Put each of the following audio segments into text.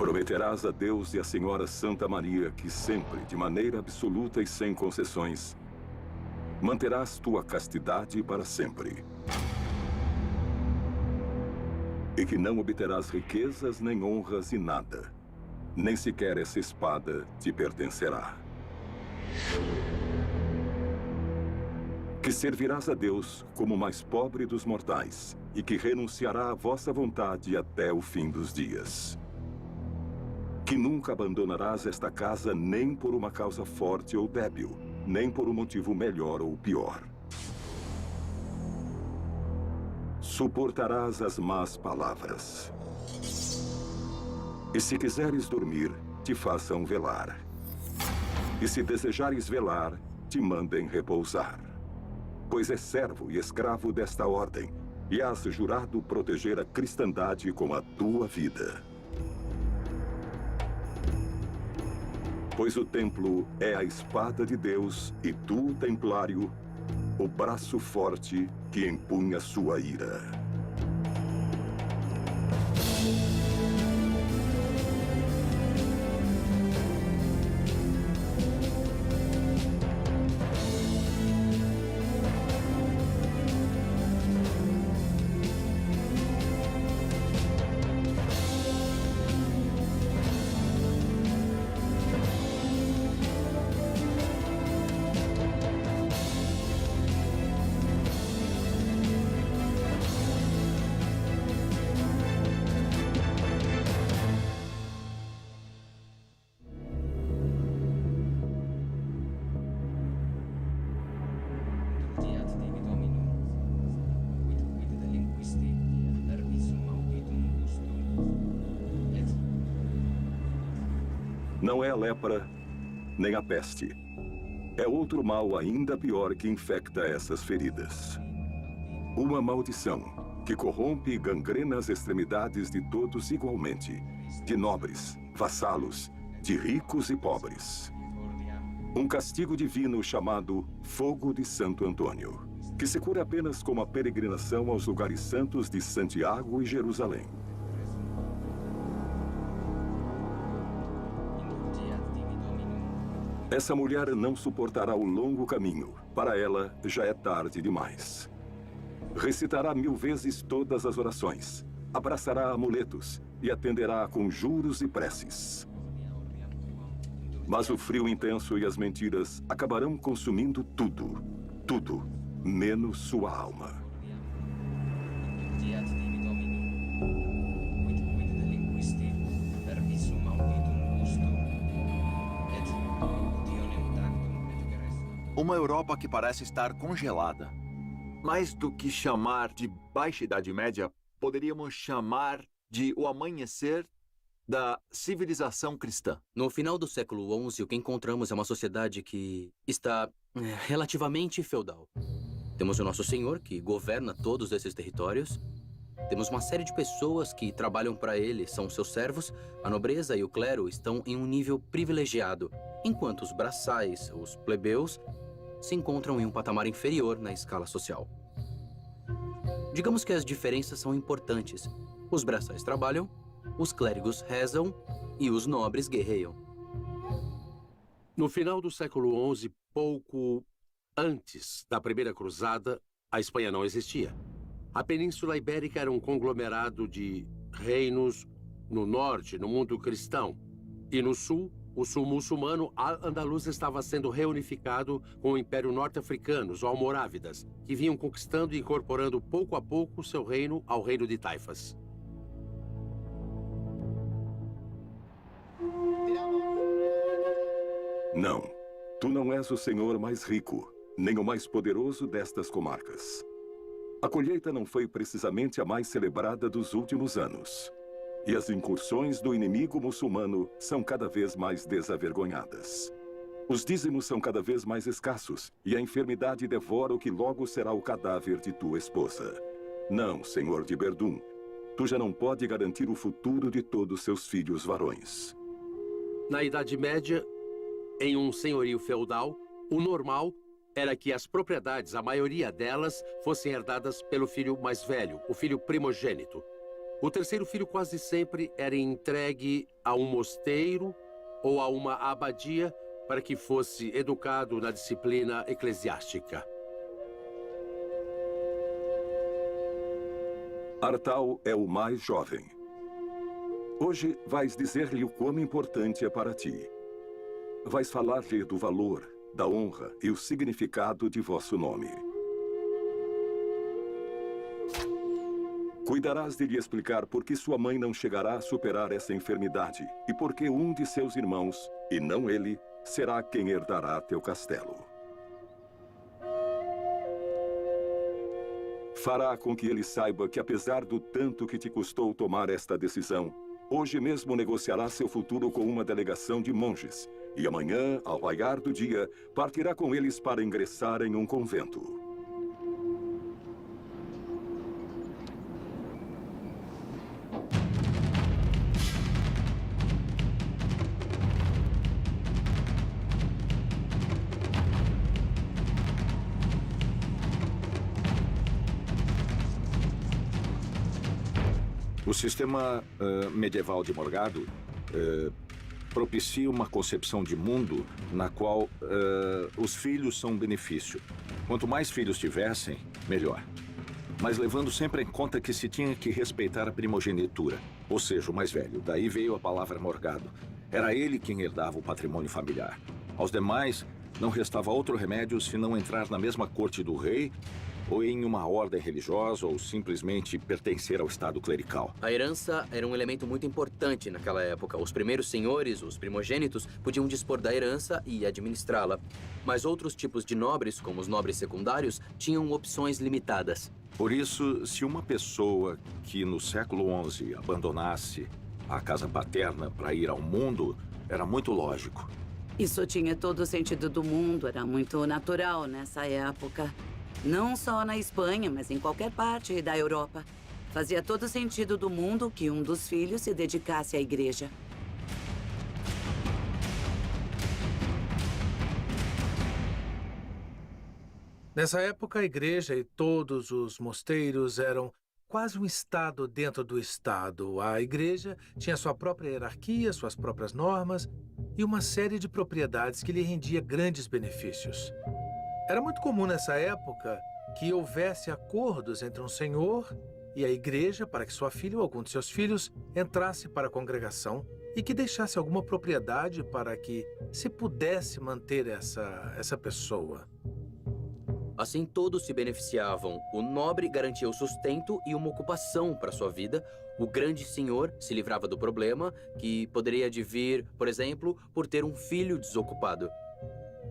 Prometerás a Deus e à Senhora Santa Maria que sempre, de maneira absoluta e sem concessões, manterás tua castidade para sempre. E que não obterás riquezas nem honras e nada, nem sequer essa espada te pertencerá. Que servirás a Deus como o mais pobre dos mortais e que renunciará à vossa vontade até o fim dos dias. Que nunca abandonarás esta casa nem por uma causa forte ou débil, nem por um motivo melhor ou pior. Suportarás as más palavras. E se quiseres dormir, te façam velar. E se desejares velar, te mandem repousar. Pois és servo e escravo desta ordem, e has jurado proteger a cristandade com a tua vida. Pois o templo é a espada de Deus e tu, templário, o braço forte que empunha sua ira. Não é a lepra, nem a peste. É outro mal ainda pior que infecta essas feridas. Uma maldição que corrompe e gangrena as extremidades de todos igualmente, de nobres, vassalos, de ricos e pobres. Um castigo divino chamado Fogo de Santo Antônio, que se cura apenas com a peregrinação aos lugares santos de Santiago e Jerusalém. Essa mulher não suportará o longo caminho. Para ela, já é tarde demais. Recitará 1000 vezes todas as orações. Abraçará amuletos e atenderá a conjuros e preces. Mas o frio intenso e as mentiras acabarão consumindo tudo. Tudo, menos sua alma. Uma Europa que parece estar congelada. Mais do que chamar de Baixa Idade Média, poderíamos chamar de o amanhecer da civilização cristã. No final do século XI, o que encontramos é uma sociedade que está relativamente feudal. Temos o Nosso Senhor, que governa todos esses territórios. Temos uma série de pessoas que trabalham para ele, são seus servos. A nobreza e o clero estão em um nível privilegiado, enquanto os braçais, os plebeus, se encontram em um patamar inferior na escala social. Digamos que as diferenças são importantes. Os braçais trabalham, os clérigos rezam e os nobres guerreiam. No final do século XI, pouco antes da Primeira Cruzada, a Espanha não existia. A Península Ibérica era um conglomerado de reinos no norte, no mundo cristão, e no sul, o sul muçulmano, Al-Andalus estava sendo reunificado com o Império Norte-Africano, os Almorávidas, que vinham conquistando e incorporando pouco a pouco seu reino ao reino de Taifas. Não, tu não és o senhor mais rico, nem o mais poderoso destas comarcas. A colheita não foi precisamente a mais celebrada dos últimos anos. E as incursões do inimigo muçulmano são cada vez mais desavergonhadas. Os dízimos são cada vez mais escassos, e a enfermidade devora o que logo será o cadáver de tua esposa. Não, senhor de Verdun, tu já não pode garantir o futuro de todos seus filhos varões. Na Idade Média, em um senhorio feudal, o normal era que as propriedades, a maioria delas, fossem herdadas pelo filho mais velho, o filho primogênito. O terceiro filho quase sempre era entregue a um mosteiro ou a uma abadia para que fosse educado na disciplina eclesiástica. Artal é o mais jovem. Hoje vais dizer-lhe o quão importante é para ti. Vais falar-lhe do valor, da honra e o significado de vosso nome. Cuidarás de lhe explicar por que sua mãe não chegará a superar essa enfermidade e por que um de seus irmãos, e não ele, será quem herdará teu castelo. Fará com que ele saiba que, apesar do tanto que te custou tomar esta decisão, hoje mesmo negociará seu futuro com uma delegação de monges, e amanhã, ao raiar do dia, partirá com eles para ingressar em um convento. O sistema medieval de Morgado propicia uma concepção de mundo na qual os filhos são um benefício. Quanto mais filhos tivessem, melhor. Mas levando sempre em conta que se tinha que respeitar a primogenitura, ou seja, o mais velho. Daí veio a palavra Morgado. Era ele quem herdava o patrimônio familiar. Aos demais, não restava outro remédio senão entrar na mesma corte do rei, ou em uma ordem religiosa, ou simplesmente pertencer ao estado clerical. A herança era um elemento muito importante naquela época. Os primeiros senhores, os primogênitos, podiam dispor da herança e administrá-la. Mas outros tipos de nobres, como os nobres secundários, tinham opções limitadas. Por isso, se uma pessoa que no século XI abandonasse a casa paterna para ir ao mundo, era muito lógico. Isso tinha todo o sentido do mundo, era muito natural nessa época. Não só na Espanha, mas em qualquer parte da Europa. Fazia todo sentido do mundo que um dos filhos se dedicasse à igreja. Nessa época, a igreja e todos os mosteiros eram quase um estado dentro do estado. A igreja tinha sua própria hierarquia, suas próprias normas e uma série de propriedades que lhe rendia grandes benefícios. Era muito comum nessa época que houvesse acordos entre um senhor e a igreja para que sua filha ou algum de seus filhos entrasse para a congregação e que deixasse alguma propriedade para que se pudesse manter essa pessoa. Assim, todos se beneficiavam. O nobre garantia o sustento e uma ocupação para sua vida. O grande senhor se livrava do problema, que poderia advir, por exemplo, por ter um filho desocupado.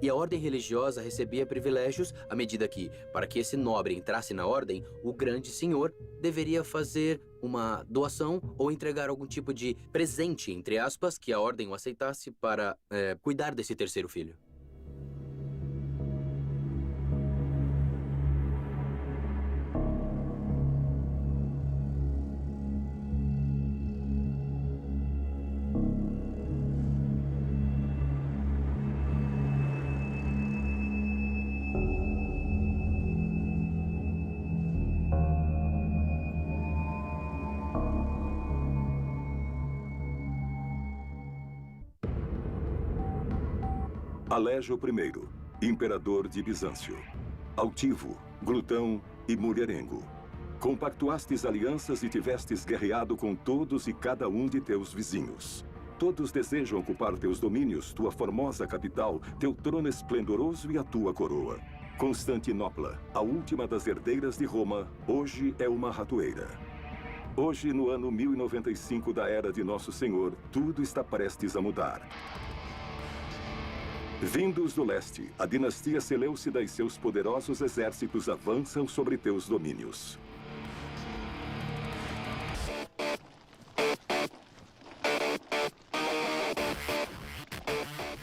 E a ordem religiosa recebia privilégios à medida que, para que esse nobre entrasse na ordem, o grande senhor deveria fazer uma doação ou entregar algum tipo de presente, entre aspas, que a ordem o aceitasse para cuidar desse terceiro filho. Alégio I, imperador de Bizâncio. Altivo, glutão e mulherengo. Compactuastes alianças e tivestes guerreado com todos e cada um de teus vizinhos. Todos desejam ocupar teus domínios, tua formosa capital, teu trono esplendoroso e a tua coroa. Constantinopla, a última das herdeiras de Roma, hoje é uma ratoeira. Hoje, no ano 1095 da Era de Nosso Senhor, tudo está prestes a mudar. Vindos do leste, a dinastia Seleucida e seus poderosos exércitos avançam sobre teus domínios.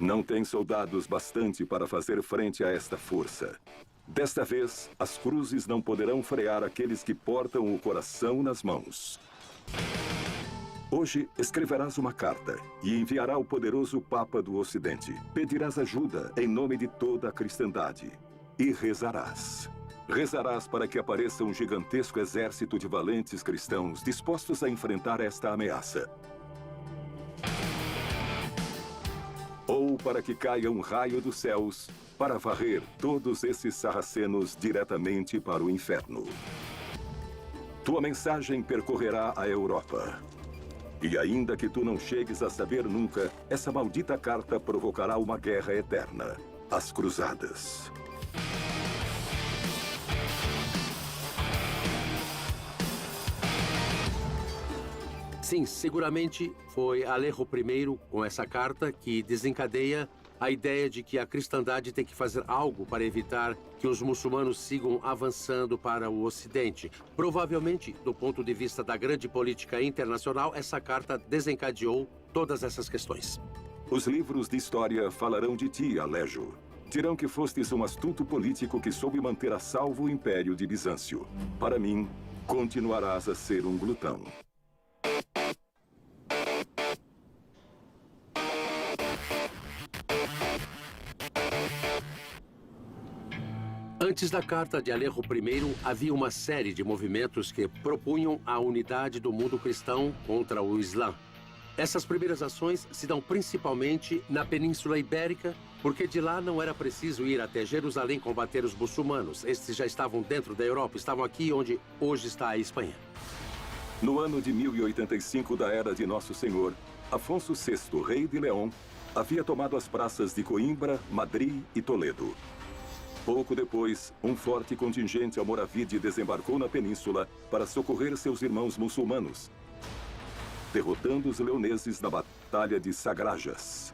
Não tem soldados bastante para fazer frente a esta força. Desta vez, as cruzes não poderão frear aqueles que portam o coração nas mãos. Hoje, escreverás uma carta e enviará ao poderoso Papa do Ocidente. Pedirás ajuda em nome de toda a cristandade e rezarás. Rezarás para que apareça um gigantesco exército de valentes cristãos dispostos a enfrentar esta ameaça. Ou para que caia um raio dos céus para varrer todos esses sarracenos diretamente para o inferno. Tua mensagem percorrerá a Europa. E ainda que tu não chegues a saber nunca, essa maldita carta provocará uma guerra eterna. As Cruzadas. Sim, seguramente foi Alejo I, com essa carta, que desencadeia a ideia de que a cristandade tem que fazer algo para evitar que os muçulmanos sigam avançando para o Ocidente. Provavelmente, do ponto de vista da grande política internacional, essa carta desencadeou todas essas questões. Os livros de história falarão de ti, Alejo. Dirão que fostes um astuto político que soube manter a salvo o Império de Bizâncio. Para mim, continuarás a ser um glutão. Antes da carta de Alejo I, havia uma série de movimentos que propunham a unidade do mundo cristão contra o Islã. Essas primeiras ações se dão principalmente na Península Ibérica, porque de lá não era preciso ir até Jerusalém combater os muçulmanos. Estes já estavam dentro da Europa, estavam aqui onde hoje está a Espanha. No ano de 1085 da Era de Nosso Senhor, Afonso VI, rei de León, havia tomado as praças de Coimbra, Madrid e Toledo. Pouco depois, um forte contingente almorávide desembarcou na península para socorrer seus irmãos muçulmanos, derrotando os leoneses na Batalha de Sagrajas.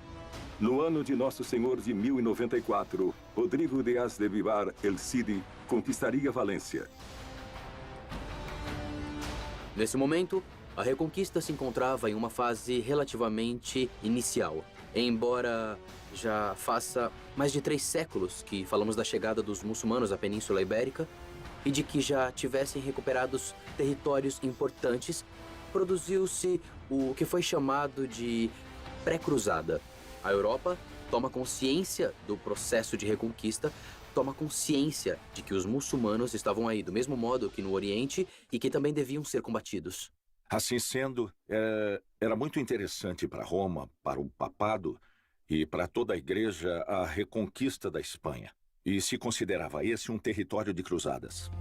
No ano de Nosso Senhor de 1094, Rodrigo Díaz de Vivar el Cid conquistaria Valência. Nesse momento, a Reconquista se encontrava em uma fase relativamente inicial. Embora já faça mais de 3 séculos que falamos da chegada dos muçulmanos à Península Ibérica e de que já tivessem recuperados territórios importantes, produziu-se o que foi chamado de pré-cruzada. A Europa toma consciência do processo de reconquista, toma consciência de que os muçulmanos estavam aí do mesmo modo que no Oriente e que também deviam ser combatidos. Assim sendo, era muito interessante para Roma, para o papado e para toda a igreja a reconquista da Espanha. E se considerava esse um território de cruzadas.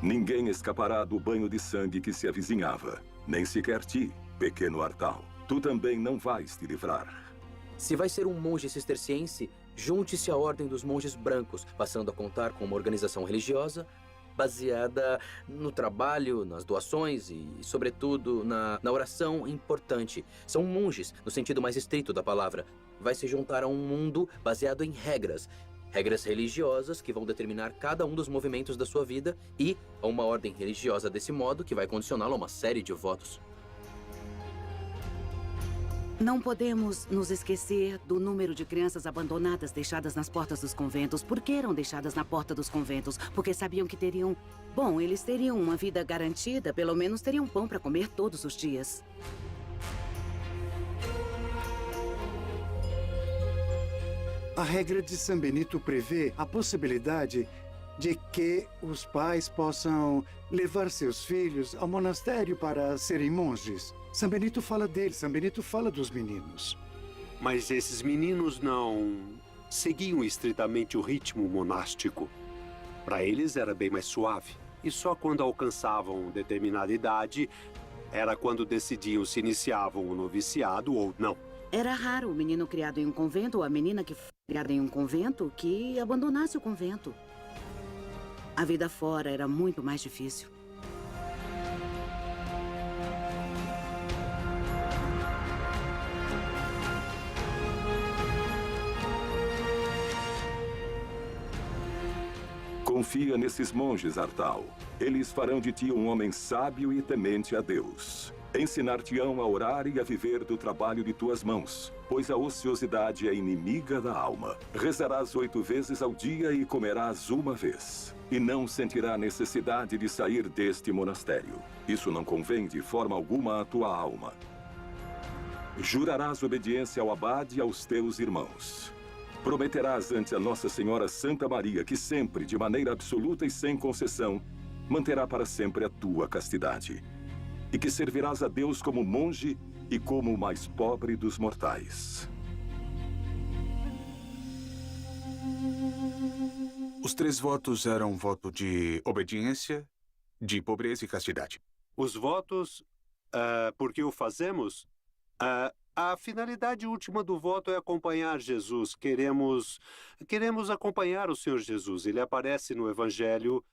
Ninguém escapará do banho de sangue que se avizinhava. Nem sequer ti, pequeno Artal. Tu também não vais te livrar. Se vai ser um monge cisterciense, junte-se à Ordem dos Monges Brancos, passando a contar com uma organização religiosa baseada no trabalho, nas doações e, sobretudo, na oração importante. São monges, no sentido mais estrito da palavra. Vai se juntar a um mundo baseado em regras. Regras religiosas que vão determinar cada um dos movimentos da sua vida e a uma ordem religiosa desse modo que vai condicioná-lo a uma série de votos. Não podemos nos esquecer do número de crianças abandonadas deixadas nas portas dos conventos. Por que eram deixadas na porta dos conventos? Porque sabiam que teriam... Bom, eles teriam uma vida garantida, pelo menos teriam pão para comer todos os dias. A regra de São Benito prevê a possibilidade de que os pais possam levar seus filhos ao monastério para serem monges. São Benito fala deles, São Benito fala dos meninos. Mas esses meninos não seguiam estritamente o ritmo monástico. Para eles era bem mais suave. E só quando alcançavam determinada idade era quando decidiam se iniciavam o noviciado ou não. Era raro o menino criado em um convento ou a menina que foi criada em um convento que abandonasse o convento. A vida fora era muito mais difícil. Confia nesses monges, Artal. Eles farão de ti um homem sábio e temente a Deus. Ensinar-te-ão a orar e a viver do trabalho de tuas mãos, pois a ociosidade é inimiga da alma. Rezarás 8 vezes ao dia e comerás uma vez. E não sentirá necessidade de sair deste monastério. Isso não convém de forma alguma à tua alma. Jurarás obediência ao abade e aos teus irmãos. Prometerás ante a Nossa Senhora Santa Maria que sempre, de maneira absoluta e sem concessão, manterá para sempre a tua castidade. E que servirás a Deus como monge e como o mais pobre dos mortais. Os 3 votos eram voto de obediência, de pobreza e castidade. Os votos, por que o fazemos? A finalidade última do voto é acompanhar Jesus. Queremos acompanhar o Senhor Jesus. Ele aparece no Evangelho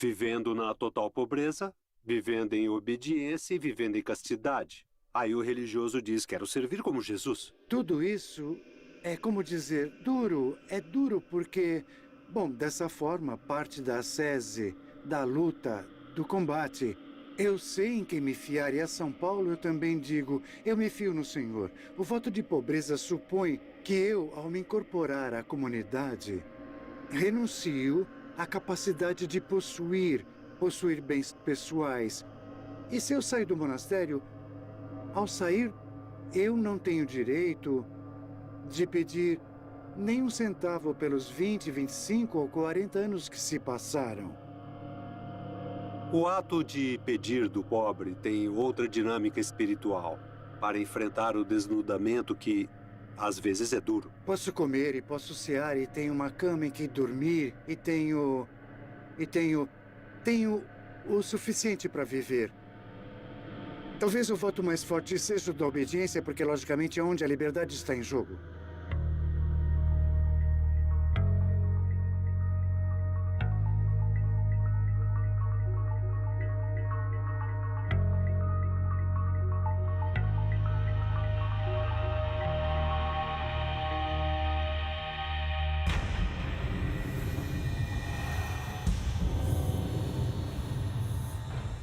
vivendo na total pobreza, vivendo em obediência e vivendo em castidade. Aí o religioso diz, quero servir como Jesus. Tudo isso é como dizer, duro. É duro porque, bom, dessa forma, parte da ascese, da luta, do combate. Eu sei em quem me fiar e a São Paulo eu também digo, eu me fio no Senhor. O voto de pobreza supõe que eu, ao me incorporar à comunidade, renuncio à capacidade de possuir bens pessoais. E se eu sair do monastério, ao sair, eu não tenho direito de pedir nem um centavo pelos 20, 25 ou 40 anos que se passaram. O ato de pedir do pobre tem outra dinâmica espiritual para enfrentar o desnudamento que, às vezes, é duro. Posso comer e posso cear e tenho uma cama em que dormir e tenho o suficiente para viver. Talvez o voto mais forte seja o da obediência, porque, logicamente, é onde a liberdade está em jogo.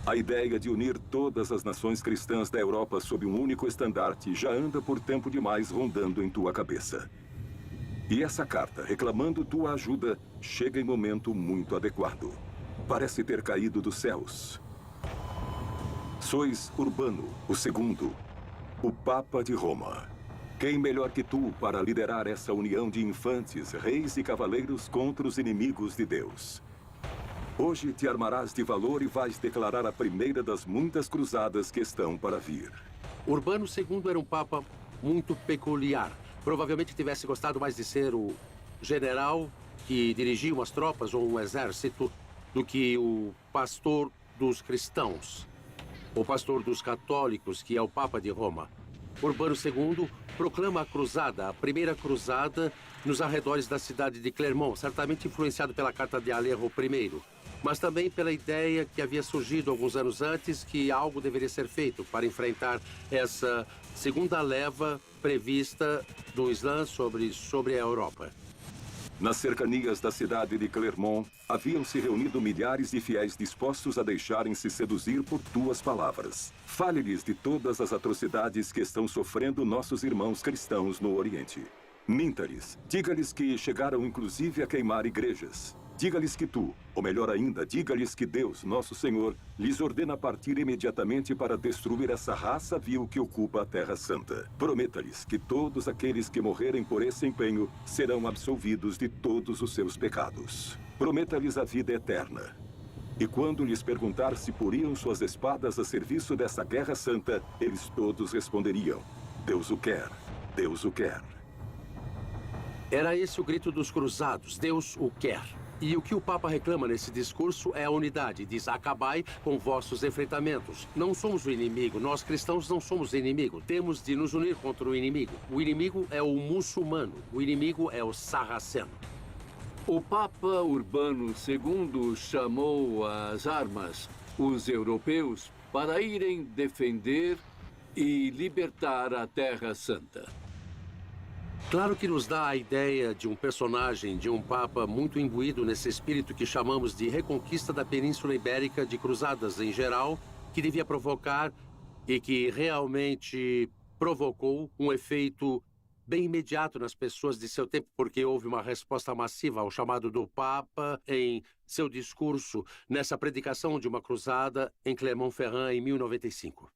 A ideia de unir todas as nações cristãs da Europa sob um único estandarte já anda por tempo demais rondando em tua cabeça. E essa carta, reclamando tua ajuda, chega em momento muito adequado. Parece ter caído dos céus. Sois Urbano, o segundo, o Papa de Roma. Quem melhor que tu para liderar essa união de infantes, reis e cavaleiros contra os inimigos de Deus? Hoje te armarás de valor e vais declarar a primeira das muitas cruzadas que estão para vir. Urbano II era um papa muito peculiar. Provavelmente tivesse gostado mais de ser o general que dirigia umas tropas ou um exército do que o pastor dos cristãos, o pastor dos católicos, que é o Papa de Roma. Urbano II proclama a cruzada, a primeira cruzada, nos arredores da cidade de Clermont, certamente influenciado pela Carta de Alejo I, mas também pela ideia que havia surgido alguns anos antes que algo deveria ser feito para enfrentar essa segunda leva prevista do Islã sobre a Europa. Nas cercanias da cidade de Clermont, haviam-se reunido milhares de fiéis dispostos a deixarem-se seduzir por tuas palavras. Fale-lhes de todas as atrocidades que estão sofrendo nossos irmãos cristãos no Oriente. Minta-lhes, diga-lhes que chegaram inclusive a queimar igrejas. Diga-lhes que tu, ou melhor ainda, diga-lhes que Deus, nosso Senhor, lhes ordena partir imediatamente para destruir essa raça vil que ocupa a Terra Santa. Prometa-lhes que todos aqueles que morrerem por esse empenho serão absolvidos de todos os seus pecados. Prometa-lhes a vida eterna. E quando lhes perguntar se poriam suas espadas a serviço dessa guerra santa, eles todos responderiam: Deus o quer, Deus o quer. Era esse o grito dos cruzados, Deus o quer. E o que o Papa reclama nesse discurso é a unidade. Diz, acabai com vossos enfrentamentos. Não somos o inimigo, nós cristãos não somos o inimigo. Temos de nos unir contra o inimigo. O inimigo é o muçulmano, o inimigo é o sarraceno. O Papa Urbano II chamou às armas os europeus para irem defender e libertar a Terra Santa. Claro que nos dá a ideia de um personagem, de um papa muito imbuído nesse espírito que chamamos de reconquista da Península Ibérica, de cruzadas em geral, que devia provocar e que realmente provocou um efeito bem imediato nas pessoas de seu tempo, porque houve uma resposta massiva ao chamado do Papa em seu discurso nessa predicação de uma cruzada em Clermont-Ferrand em 1095.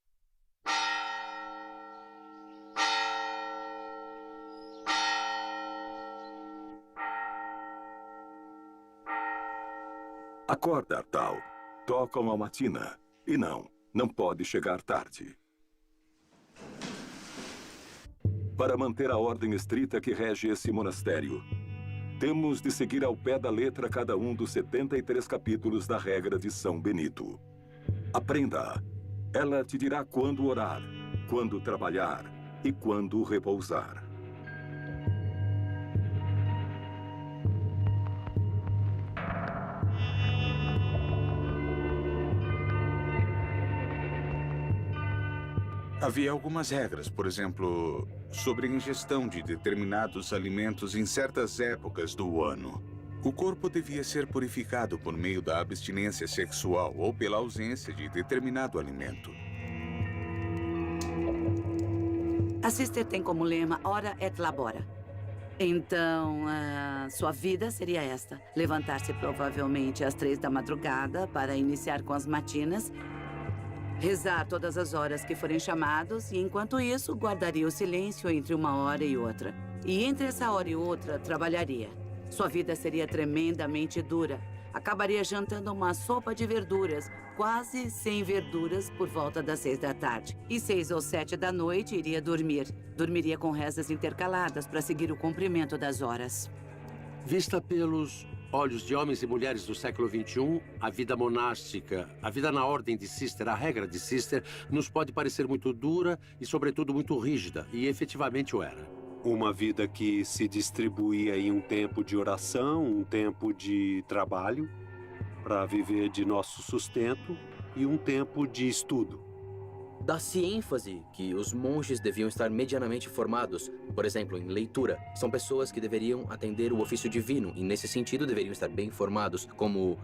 Acorda, Artal. Tocam a matina. E não pode chegar tarde. Para manter a ordem estrita que rege esse monastério, temos de seguir ao pé da letra cada um dos 73 capítulos da regra de São Benito. Aprenda-a. Ela te dirá quando orar, quando trabalhar e quando repousar. Havia algumas regras, por exemplo, sobre a ingestão de determinados alimentos em certas épocas do ano. O corpo devia ser purificado por meio da abstinência sexual ou pela ausência de determinado alimento. A Sister tem como lema Ora et Labora. Então, sua vida seria esta. Levantar-se provavelmente às 3 da madrugada para iniciar com as matinas, rezar todas as horas que forem chamados e, enquanto isso, guardaria o silêncio entre uma hora e outra. E entre essa hora e outra, trabalharia. Sua vida seria tremendamente dura. Acabaria jantando uma sopa de verduras, quase sem verduras, por volta das 6 da tarde. E 6 ou 7 da noite iria dormir. Dormiria com rezas intercaladas para seguir o comprimento das horas. Vista pelos olhos de homens e mulheres do século XXI, a vida monástica, a vida na ordem de Sister, a regra de Sister, nos pode parecer muito dura e, sobretudo, muito rígida. E efetivamente o era. Uma vida que se distribuía em um tempo de oração, um tempo de trabalho, para viver de nosso sustento, e um tempo de estudo. Dá-se ênfase que os monges deviam estar medianamente formados, por exemplo, em leitura. São pessoas que deveriam atender o ofício divino e, nesse sentido, deveriam estar bem formados, como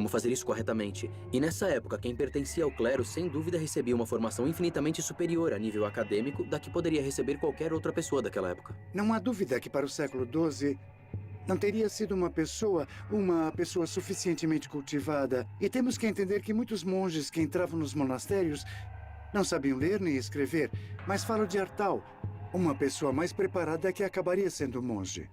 fazer isso corretamente. E nessa época, quem pertencia ao clero, sem dúvida, recebia uma formação infinitamente superior a nível acadêmico da que poderia receber qualquer outra pessoa daquela época. Não há dúvida que para o século XII não teria sido uma pessoa suficientemente cultivada. E temos que entender que muitos monges que entravam nos monastérios não sabiam ler nem escrever, mas falo de Artal, uma pessoa mais preparada que acabaria sendo monge.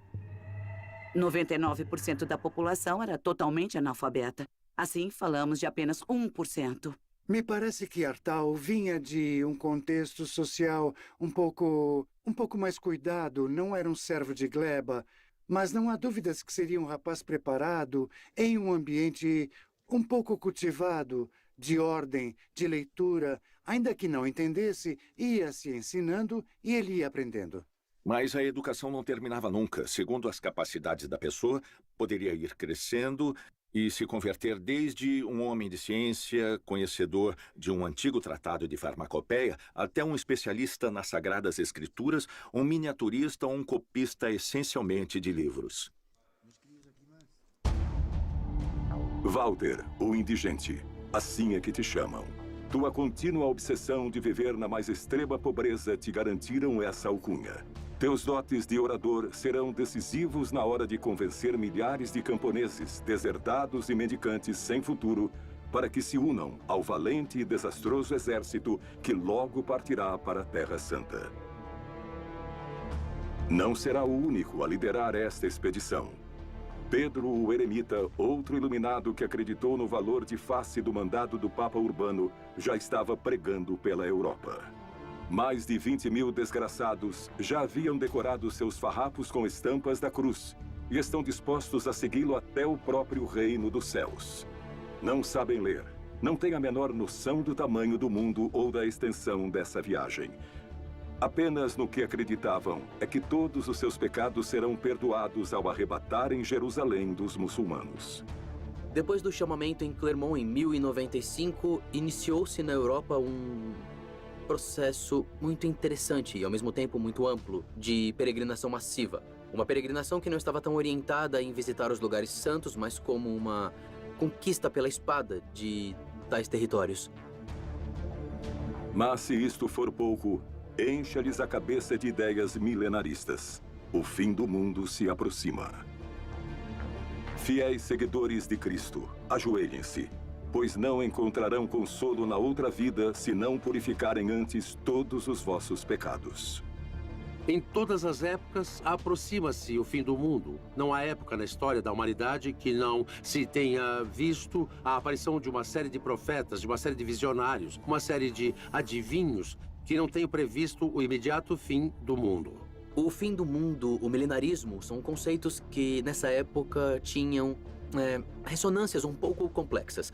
99% da população era totalmente analfabeta. Assim, falamos de apenas 1%. Me parece que Artal vinha de um contexto social um pouco mais cuidado, não era um servo de gleba, mas não há dúvidas que seria um rapaz preparado em um ambiente um pouco cultivado, de ordem, de leitura. Ainda que não entendesse, ia se ensinando e ele ia aprendendo. Mas a educação não terminava nunca. Segundo as capacidades da pessoa, poderia ir crescendo e se converter desde um homem de ciência, conhecedor de um antigo tratado de farmacopeia, até um especialista nas Sagradas Escrituras, um miniaturista ou um copista essencialmente de livros. Walter, o indigente. Assim é que te chamam. Tua contínua obsessão de viver na mais extrema pobreza te garantiram essa alcunha. Teus dotes de orador serão decisivos na hora de convencer milhares de camponeses, deserdados e mendicantes sem futuro para que se unam ao valente e desastroso exército que logo partirá para a Terra Santa. Não será o único a liderar esta expedição. Pedro o Eremita, outro iluminado que acreditou no valor de face do mandado do Papa Urbano, já estava pregando pela Europa. Mais de 20.000 desgraçados já haviam decorado seus farrapos com estampas da cruz e estão dispostos a segui-lo até o próprio reino dos céus. Não sabem ler, não têm a menor noção do tamanho do mundo ou da extensão dessa viagem. Apenas no que acreditavam é que todos os seus pecados serão perdoados ao arrebatarem Jerusalém dos muçulmanos. Depois do chamamento em Clermont em 1095, iniciou-se na Europa um processo muito interessante e, ao mesmo tempo, muito amplo de peregrinação massiva. Uma peregrinação que não estava tão orientada em visitar os lugares santos, mas como uma conquista pela espada de tais territórios. Mas se isto for pouco, encha-lhes a cabeça de ideias milenaristas. O fim do mundo se aproxima. Fiéis seguidores de Cristo, ajoelhem-se, pois não encontrarão consolo na outra vida se não purificarem antes todos os vossos pecados. Em todas as épocas, aproxima-se o fim do mundo. Não há época na história da humanidade que não se tenha visto a aparição de uma série de profetas, de uma série de visionários, uma série de adivinhos que não tenham previsto o imediato fim do mundo. O fim do mundo, o milenarismo, são conceitos que nessa época tinham ressonâncias um pouco complexas.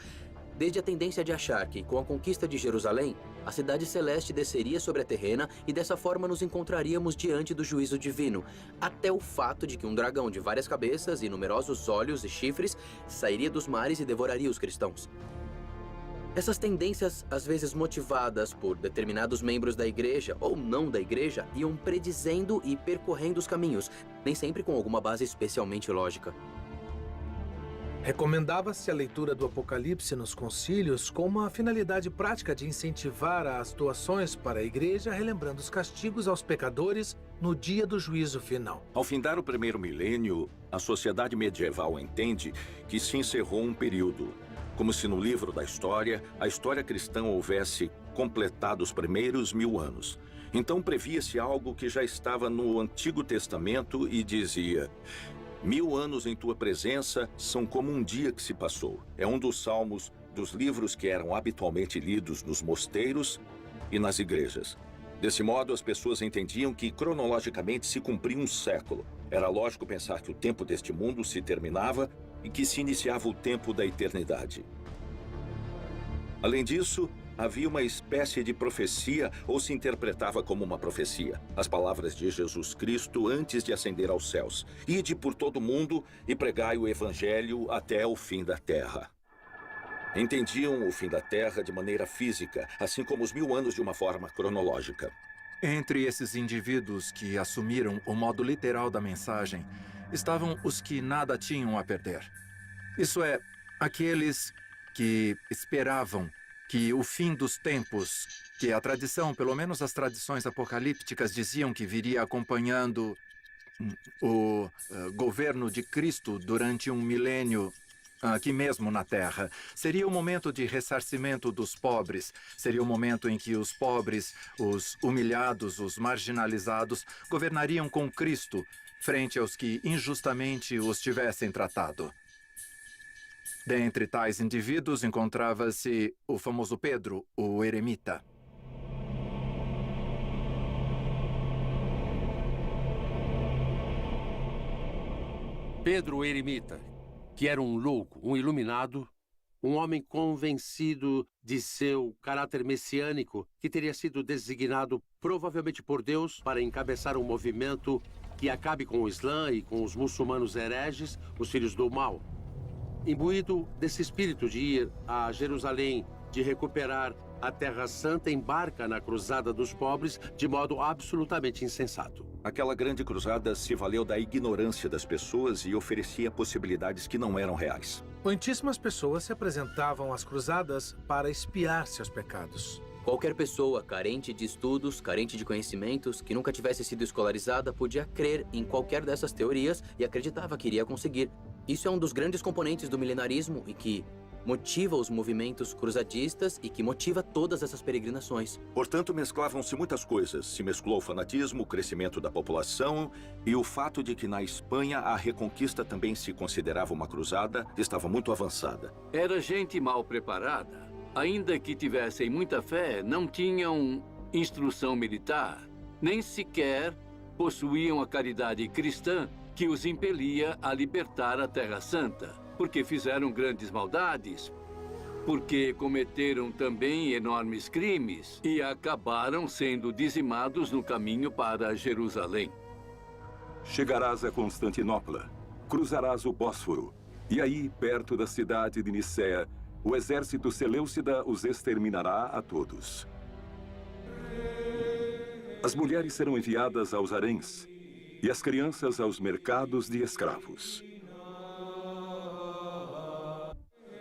Desde a tendência de achar que, com a conquista de Jerusalém, a cidade celeste desceria sobre a terrena e dessa forma nos encontraríamos diante do juízo divino, até o fato de que um dragão de várias cabeças e numerosos olhos e chifres sairia dos mares e devoraria os cristãos. Essas tendências, às vezes motivadas por determinados membros da igreja ou não da igreja, iam predizendo e percorrendo os caminhos, nem sempre com alguma base especialmente lógica. Recomendava-se a leitura do Apocalipse nos concílios com uma finalidade prática de incentivar as doações para a igreja, relembrando os castigos aos pecadores no dia do juízo final. Ao findar o primeiro milênio, a sociedade medieval entende que se encerrou um período, como se no livro da história, a história cristã houvesse completado os primeiros 1000 anos. Então previa-se algo que já estava no Antigo Testamento e dizia: 1000 anos em tua presença são como um dia que se passou. É um dos salmos dos livros que eram habitualmente lidos nos mosteiros e nas igrejas. Desse modo, as pessoas entendiam que cronologicamente se cumpria um século. Era lógico pensar que o tempo deste mundo se terminava e que se iniciava o tempo da eternidade. Além disso, havia uma espécie de profecia, ou se interpretava como uma profecia. As palavras de Jesus Cristo antes de ascender aos céus. Ide por todo o mundo e pregai o evangelho até o fim da terra. Entendiam o fim da terra de maneira física, assim como os 1000 anos de uma forma cronológica. Entre esses indivíduos que assumiram o modo literal da mensagem, estavam os que nada tinham a perder. Isso é, aqueles que esperavam que o fim dos tempos, que a tradição, pelo menos as tradições apocalípticas, diziam que viria acompanhando o governo de Cristo durante um milênio aqui mesmo na Terra. Seria o momento de ressarcimento dos pobres. Seria o momento em que os pobres, os humilhados, os marginalizados, governariam com Cristo frente aos que injustamente os tivessem tratado. Dentre tais indivíduos encontrava-se o famoso Pedro, o eremita. Pedro, o eremita, que era um louco, um iluminado, um homem convencido de seu caráter messiânico, que teria sido designado provavelmente por Deus para encabeçar um movimento que acabe com o Islã e com os muçulmanos hereges, os filhos do mal. Imbuído desse espírito de ir a Jerusalém, de recuperar a Terra Santa, embarca na Cruzada dos Pobres de modo absolutamente insensato. Aquela grande cruzada se valeu da ignorância das pessoas e oferecia possibilidades que não eram reais. Muitíssimas pessoas se apresentavam às cruzadas para expiar seus pecados. Qualquer pessoa carente de estudos, carente de conhecimentos, que nunca tivesse sido escolarizada, podia crer em qualquer dessas teorias e acreditava que iria conseguir. Isso é um dos grandes componentes do milenarismo e que motiva os movimentos cruzadistas e que motiva todas essas peregrinações. Portanto, mesclavam-se muitas coisas. Se mesclou o fanatismo, o crescimento da população e o fato de que na Espanha a reconquista também se considerava uma cruzada, estava muito avançada. Era gente mal preparada. Ainda que tivessem muita fé, não tinham instrução militar, nem sequer possuíam a caridade cristã que os impelia a libertar a Terra Santa, porque fizeram grandes maldades, porque cometeram também enormes crimes e acabaram sendo dizimados no caminho para Jerusalém. Chegarás a Constantinopla, cruzarás o Bósforo, e aí, perto da cidade de Nicéia, o exército seleucida os exterminará a todos. As mulheres serão enviadas aos haréns e as crianças aos mercados de escravos.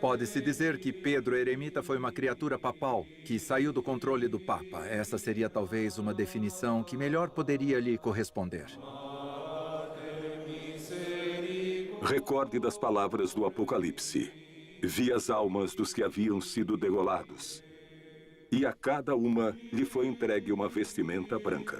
Pode-se dizer que Pedro Eremita foi uma criatura papal que saiu do controle do Papa. Essa seria talvez uma definição que melhor poderia lhe corresponder. Recorde das palavras do Apocalipse. Vi as almas dos que haviam sido degolados, e a cada uma lhe foi entregue uma vestimenta branca.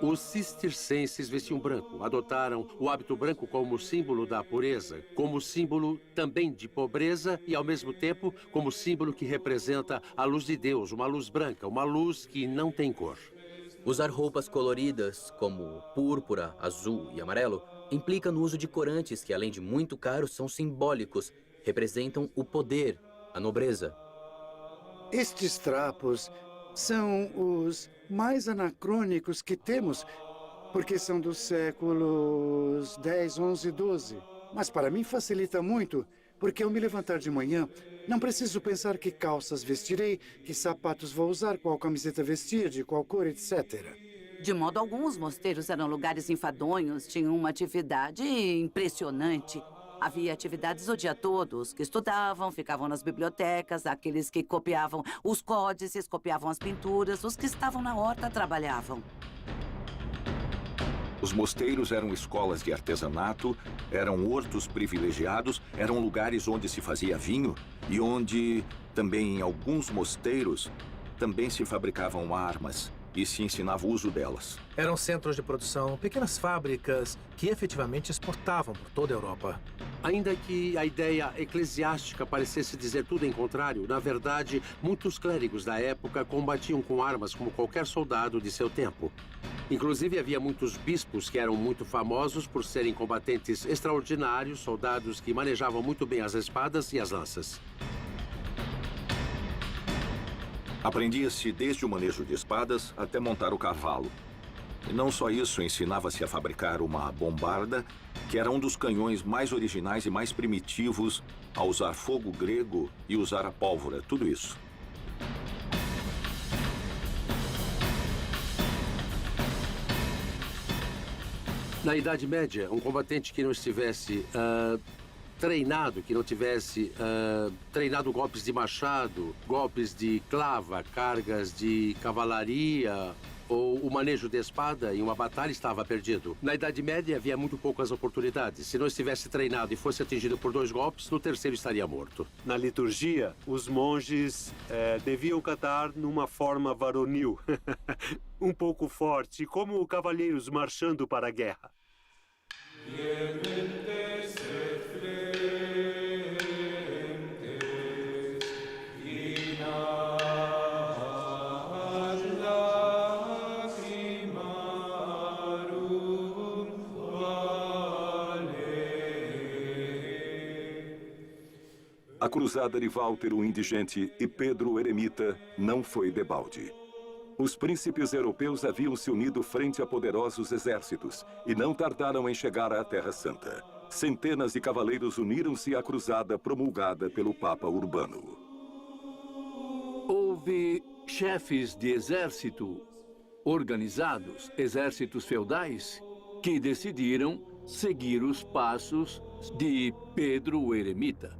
Os cistercenses vestiam branco, adotaram o hábito branco como símbolo da pureza, como símbolo também de pobreza e, ao mesmo tempo, como símbolo que representa a luz de Deus, uma luz branca, uma luz que não tem cor. Usar roupas coloridas, como púrpura, azul e amarelo, implica no uso de corantes que, além de muito caros, são simbólicos, representam o poder, a nobreza. Estes trapos são os mais anacrônicos que temos, porque são dos séculos 10, 11 e 12. Mas para mim facilita muito, porque ao me levantar de manhã, não preciso pensar que calças vestirei, que sapatos vou usar, qual camiseta vestir, de qual cor, etc. De modo algum, os mosteiros eram lugares enfadonhos, tinham uma atividade impressionante. Havia atividades o dia todo. Os que estudavam ficavam nas bibliotecas, aqueles que copiavam os códices, copiavam as pinturas, os que estavam na horta trabalhavam. Os mosteiros eram escolas de artesanato, eram hortos privilegiados, eram lugares onde se fazia vinho e onde, também em alguns mosteiros, também se fabricavam armas e se ensinava o uso delas. Eram centros de produção, pequenas fábricas que efetivamente exportavam por toda a Europa. Ainda que a ideia eclesiástica parecesse dizer tudo em contrário, na verdade, muitos clérigos da época combatiam com armas como qualquer soldado de seu tempo. Inclusive, havia muitos bispos que eram muito famosos por serem combatentes extraordinários, soldados que manejavam muito bem as espadas e as lanças. Aprendia-se desde o manejo de espadas até montar o cavalo. E não só isso, ensinava-se a fabricar uma bombarda, que era um dos canhões mais originais e mais primitivos, a usar fogo grego e usar a pólvora, tudo isso. Na Idade Média, um combatente que não estivesse treinado, que não tivesse treinado golpes de machado, golpes de clava, cargas de cavalaria ou o manejo de espada em uma batalha estava perdido. Na Idade Média havia muito poucas oportunidades. Se não estivesse treinado e fosse atingido por 2 golpes, no terceiro estaria morto. Na liturgia, os monges deviam cantar numa forma varonil, um pouco forte, como cavalheiros marchando para a guerra. A cruzada de Walter o Indigente e Pedro o Eremita não foi debalde. Os príncipes europeus haviam se unido frente a poderosos exércitos e não tardaram em chegar à Terra Santa. Centenas de cavaleiros uniram-se à cruzada promulgada pelo Papa Urbano. Houve chefes de exército organizados, exércitos feudais, que decidiram seguir os passos de Pedro o Eremita.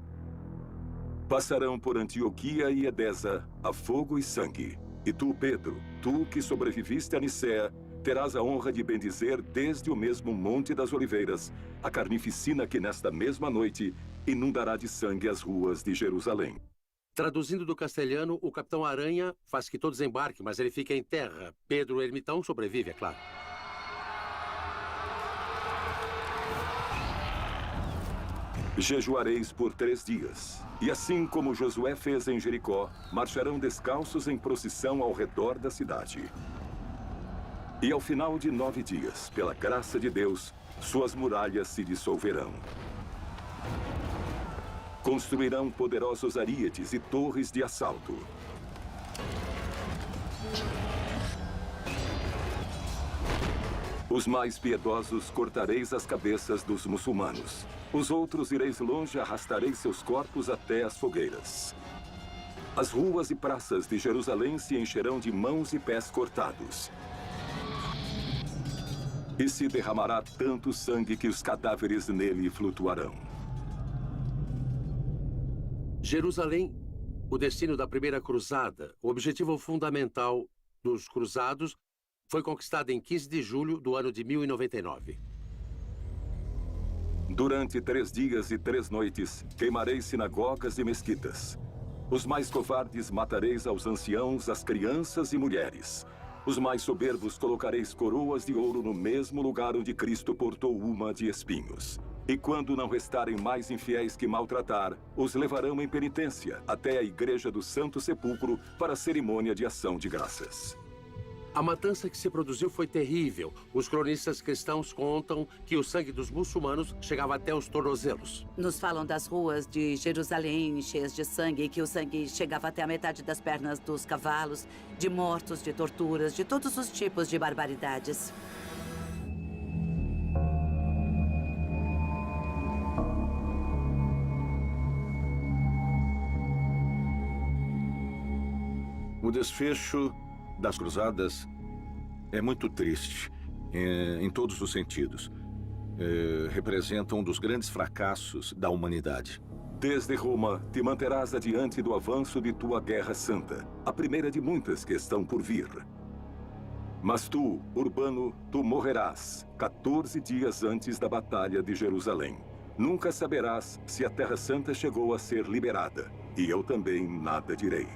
Passarão por Antioquia e Edesa a fogo e sangue. E tu, Pedro, tu que sobreviviste a Nicéia, terás a honra de bendizer desde o mesmo Monte das Oliveiras a carnificina que nesta mesma noite inundará de sangue as ruas de Jerusalém. Traduzindo do castelhano, o Capitão Aranha faz que todos embarquem, mas ele fica em terra. Pedro o Ermitão sobrevive, é claro. Jejuareis por 3 dias. E assim como Josué fez em Jericó, marcharão descalços em procissão ao redor da cidade. E ao final de 9 dias, pela graça de Deus, suas muralhas se dissolverão. Construirão poderosos aríetes e torres de assalto. Os mais piedosos cortareis as cabeças dos muçulmanos. Os outros ireis longe e arrastareis seus corpos até as fogueiras. As ruas e praças de Jerusalém se encherão de mãos e pés cortados. E se derramará tanto sangue que os cadáveres nele flutuarão. Jerusalém, o destino da primeira cruzada, o objetivo fundamental dos cruzados, foi conquistada em 15 de julho do ano de 1099. Durante 3 dias e 3 noites, queimareis sinagogas e mesquitas. Os mais covardes matareis aos anciãos, às crianças e mulheres. Os mais soberbos colocareis coroas de ouro no mesmo lugar onde Cristo portou uma de espinhos. E quando não restarem mais infiéis que maltratar, os levarão em penitência até a igreja do Santo Sepulcro para a cerimônia de ação de graças. A matança que se produziu foi terrível. Os cronistas cristãos contam que o sangue dos muçulmanos chegava até os tornozelos. Nos falam das ruas de Jerusalém cheias de sangue e que o sangue chegava até a metade das pernas dos cavalos, de mortos, de torturas, de todos os tipos de barbaridades. O desfecho das cruzadas é muito triste, em todos os sentidos. Representa um dos grandes fracassos da humanidade. Desde Roma, te manterás adiante do avanço de tua guerra santa, a primeira de muitas que estão por vir. Mas tu, Urbano, tu morrerás 14 dias antes da Batalha de Jerusalém. Nunca saberás se a Terra Santa chegou a ser liberada, e eu também nada direi.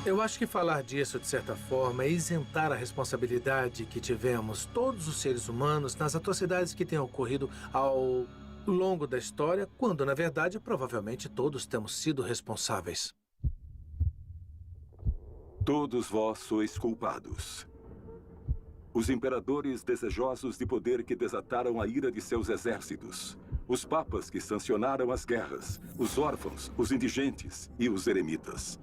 Eu acho que falar disso, de certa forma, é isentar a responsabilidade que tivemos, todos os seres humanos, nas atrocidades que têm ocorrido ao longo da história, quando, na verdade, provavelmente todos temos sido responsáveis. Todos vós sois culpados. Os imperadores desejosos de poder que desataram a ira de seus exércitos. Os papas que sancionaram as guerras. Os órfãos, os indigentes e os eremitas.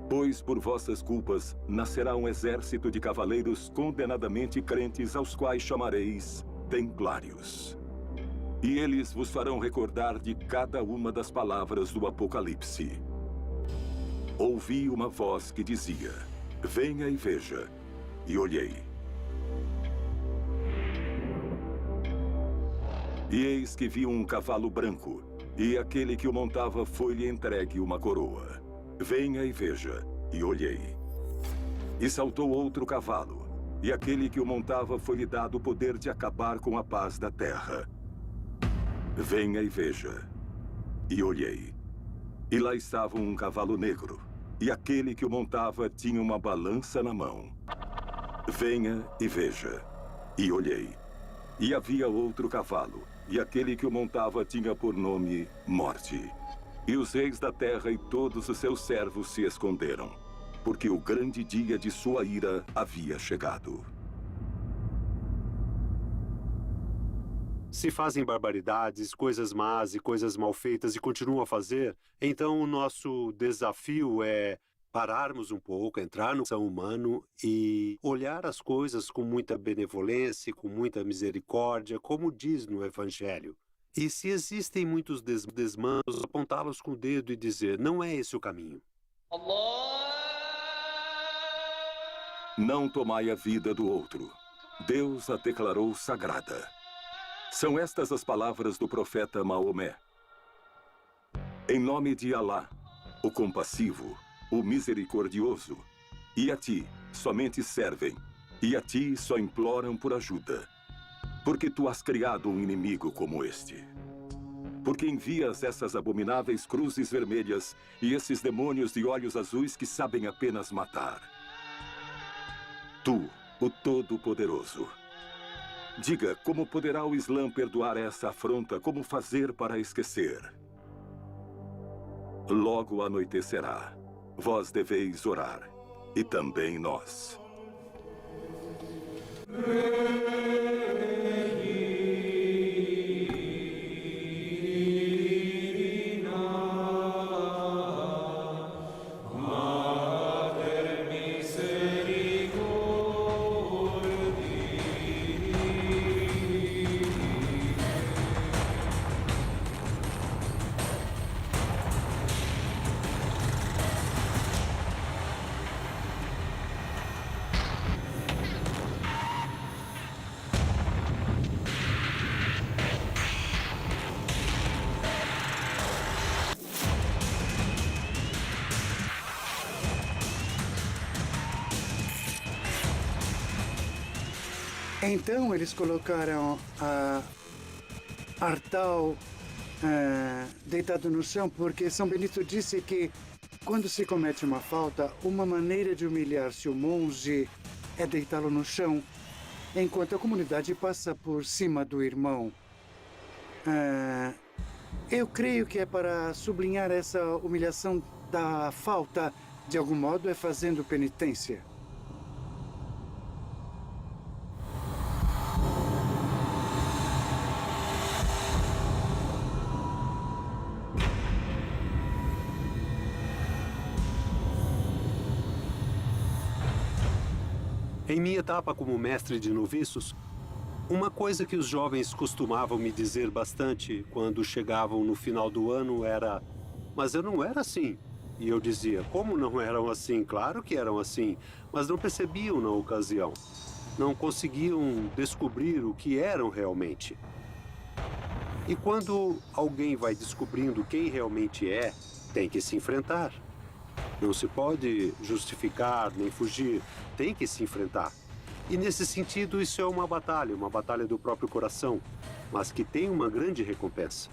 Pois por vossas culpas nascerá um exército de cavaleiros condenadamente crentes, aos quais chamareis templários. E eles vos farão recordar de cada uma das palavras do Apocalipse. Ouvi uma voz que dizia: venha e veja. E olhei. E eis que vi um cavalo branco, e aquele que o montava foi-lhe entregue uma coroa. Venha e veja, e olhei. E saltou outro cavalo, e aquele que o montava foi-lhe dado o poder de acabar com a paz da terra. Venha e veja, e olhei. E lá estava um cavalo negro, e aquele que o montava tinha uma balança na mão. Venha e veja, e olhei. E havia outro cavalo, e aquele que o montava tinha por nome Morte. E os reis da terra e todos os seus servos se esconderam, porque o grande dia de sua ira havia chegado. Se fazem barbaridades, coisas más e coisas mal feitas e continuam a fazer, então o nosso desafio é pararmos um pouco, entrar no coração humano e olhar as coisas com muita benevolência, com muita misericórdia, como diz no Evangelho. E se existem muitos desmandos, apontá-los com o dedo e dizer: não é esse o caminho. Não tomai a vida do outro. Deus a declarou sagrada. São estas as palavras do profeta Maomé. Em nome de Alá, o compassivo, o misericordioso, e a ti somente servem, e a ti só imploram por ajuda. Porque tu has criado um inimigo como este. Porque envias essas abomináveis cruzes vermelhas e esses demônios de olhos azuis que sabem apenas matar. Tu, o Todo-Poderoso. Diga, como poderá o Islã perdoar essa afronta? Como fazer para esquecer? Logo anoitecerá. Vós deveis orar. E também nós. Então eles colocaram Artal deitado no chão, porque São Benito disse que quando se comete uma falta, uma maneira de humilhar-se o monge é deitá-lo no chão, enquanto a comunidade passa por cima do irmão. Eu creio que é para sublinhar essa humilhação da falta, de algum modo, é fazendo penitência. Em minha etapa como mestre de noviços, uma coisa que os jovens costumavam me dizer bastante quando chegavam no final do ano era: mas eu não era assim. E eu dizia: como não eram assim? Claro que eram assim, mas não percebiam na ocasião. Não conseguiam descobrir o que eram realmente. E quando alguém vai descobrindo quem realmente é, tem que se enfrentar. Não se pode justificar nem fugir, tem que se enfrentar. E nesse sentido, isso é uma batalha do próprio coração, mas que tem uma grande recompensa.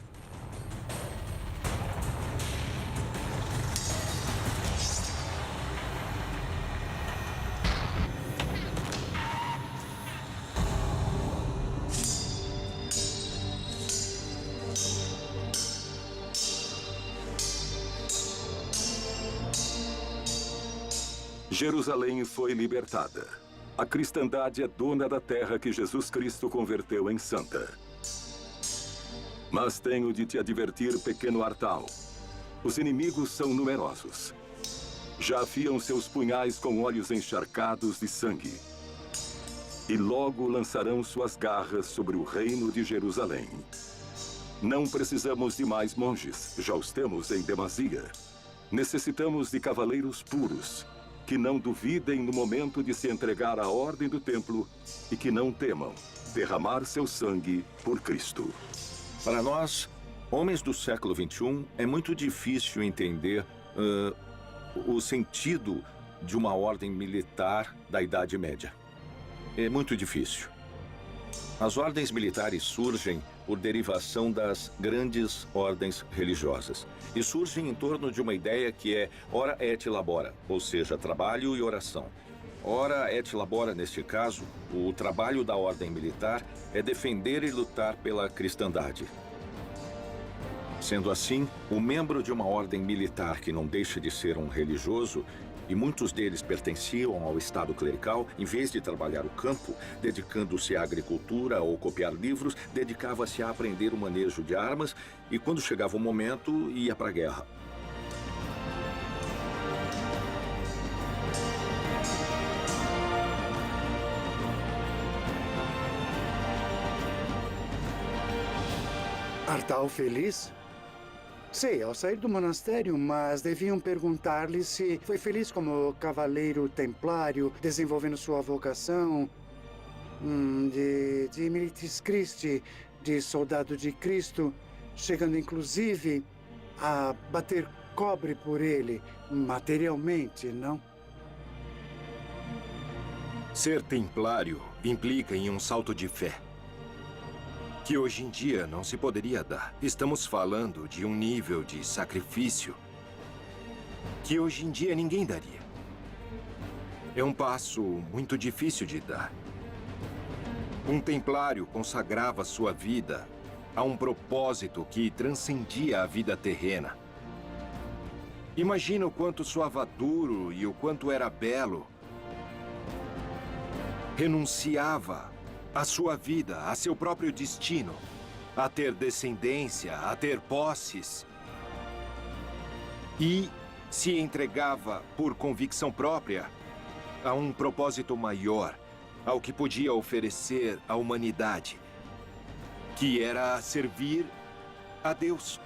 Jerusalém foi libertada. A cristandade é dona da terra que Jesus Cristo converteu em santa. Mas tenho de te advertir, pequeno Artal. Os inimigos são numerosos. Já afiam seus punhais com olhos encharcados de sangue. E logo lançarão suas garras sobre o reino de Jerusalém. Não precisamos de mais monges, já os temos em demasia. Necessitamos de cavaleiros puros, que não duvidem no momento de se entregar à ordem do templo e que não temam derramar seu sangue por Cristo. Para nós, homens do século XXI, é muito difícil entender o sentido de uma ordem militar da Idade Média. É muito difícil. As ordens militares surgem por derivação das grandes ordens religiosas. E surgem em torno de uma ideia que é ora et labora, ou seja, trabalho e oração. Ora et labora, neste caso, o trabalho da ordem militar é defender e lutar pela cristandade. Sendo assim, o membro de uma ordem militar que não deixa de ser um religioso, e muitos deles pertenciam ao estado clerical, em vez de trabalhar o campo, dedicando-se à agricultura ou copiar livros, dedicava-se a aprender o manejo de armas e, quando chegava o momento, ia para a guerra. Artal feliz? Sei, ao sair do monastério, mas deviam perguntar-lhe se foi feliz como cavaleiro templário, desenvolvendo sua vocação de Militis Christi, de soldado de Cristo, chegando inclusive a bater cobre por ele, materialmente, não? Ser templário implica em um salto de fé, que hoje em dia não se poderia dar. Estamos falando de um nível de sacrifício que hoje em dia ninguém daria. É um passo muito difícil de dar. Um templário consagrava sua vida a um propósito que transcendia a vida terrena. Imagina o quanto soava duro e o quanto era belo. Renunciava a sua vida, a seu próprio destino, a ter descendência, a ter posses. E se entregava por convicção própria a um propósito maior, ao que podia oferecer à humanidade, que era servir a Deus.